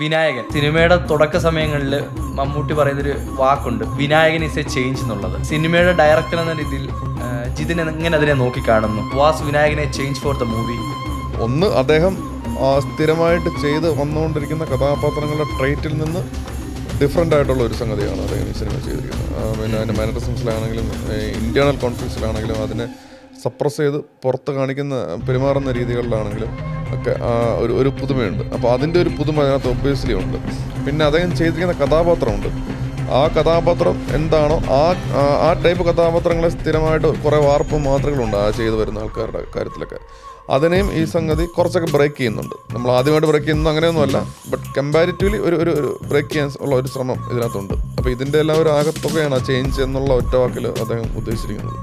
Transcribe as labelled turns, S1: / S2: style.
S1: വിനായകൻ സിനിമയുടെ തുടക്ക സമയങ്ങളിൽ മമ്മൂട്ടി പറയുന്നൊരു വാക്കുണ്ട്, വിനായകൻ ഇസ് എ ചേഞ്ച് എന്നുള്ളത്. സിനിമയുടെ ഡയറക്ടർ എന്ന രീതിയിൽ ജിതിൻ എങ്ങനെ അതിനെ നോക്കിക്കാണുന്നു? വാസ് വിനായകനെ ചേഞ്ച് ഫോർ ദ മൂവി?
S2: ഒന്ന്, അദ്ദേഹം സ്ഥിരമായിട്ട് ചെയ്ത് വന്നുകൊണ്ടിരിക്കുന്ന കഥാപാത്രങ്ങളുടെ ട്രേറ്റിൽ നിന്ന് ഡിഫറെൻ്റ് ആയിട്ടുള്ള ഒരു സംഗതിയാണ് അദ്ദേഹം ഈ സിനിമ ചെയ്തിരിക്കുന്നത്. പിന്നെ അതിൻ്റെ മാനറിസംസിലാണെങ്കിലും ഇൻറ്റേർണൽ കോൺഫ്ലിക്ട്സിലാണെങ്കിലും അതിനെ സപ്രസ് ചെയ്ത് പുറത്ത് കാണിക്കുന്ന പെരുമാറുന്ന രീതികളിലാണെങ്കിലും ഒക്കെ ഒരു പുതുമയുണ്ട്. അപ്പോൾ അതിൻ്റെ ഒരു പുതുമ അതിനകത്ത് ഒബ്വിയസ്ലി ഉണ്ട്. പിന്നെ അദ്ദേഹം ചെയ്തിരിക്കുന്ന കഥാപാത്രമുണ്ട്. ആ കഥാപാത്രം എന്താണോ ആ ടൈപ്പ് കഥാപാത്രങ്ങളെ സ്ഥിരമായിട്ട് കുറേ വാർപ്പ് മാത്രങ്ങളുണ്ട് ആ ചെയ്തു വരുന്ന ആൾക്കാരുടെ കാര്യത്തിലൊക്കെ. അതിനെയും ഈ സംഗതി കുറച്ചൊക്കെ ബ്രേക്ക് ചെയ്യുന്നുണ്ട്. നമ്മൾ ആദ്യമായിട്ട് ബ്രേക്ക് ചെയ്യുന്നത് അങ്ങനെയൊന്നുമല്ല, ബട്ട് കമ്പാരിറ്റീവ്ലി ഒരു ബ്രേക്ക് ചെയ്യാൻ ഉള്ള ഒരു ശ്രമം ഇതിനകത്തുണ്ട്. അപ്പോൾ ഇതിൻ്റെ എല്ലാം ഒരു ആകത്തുകയാണ് ആ ചേഞ്ച് എന്നുള്ള ഒറ്റ വാക്കിൽ അദ്ദേഹം ഉദ്ദേശിച്ചിരിക്കുന്നത്.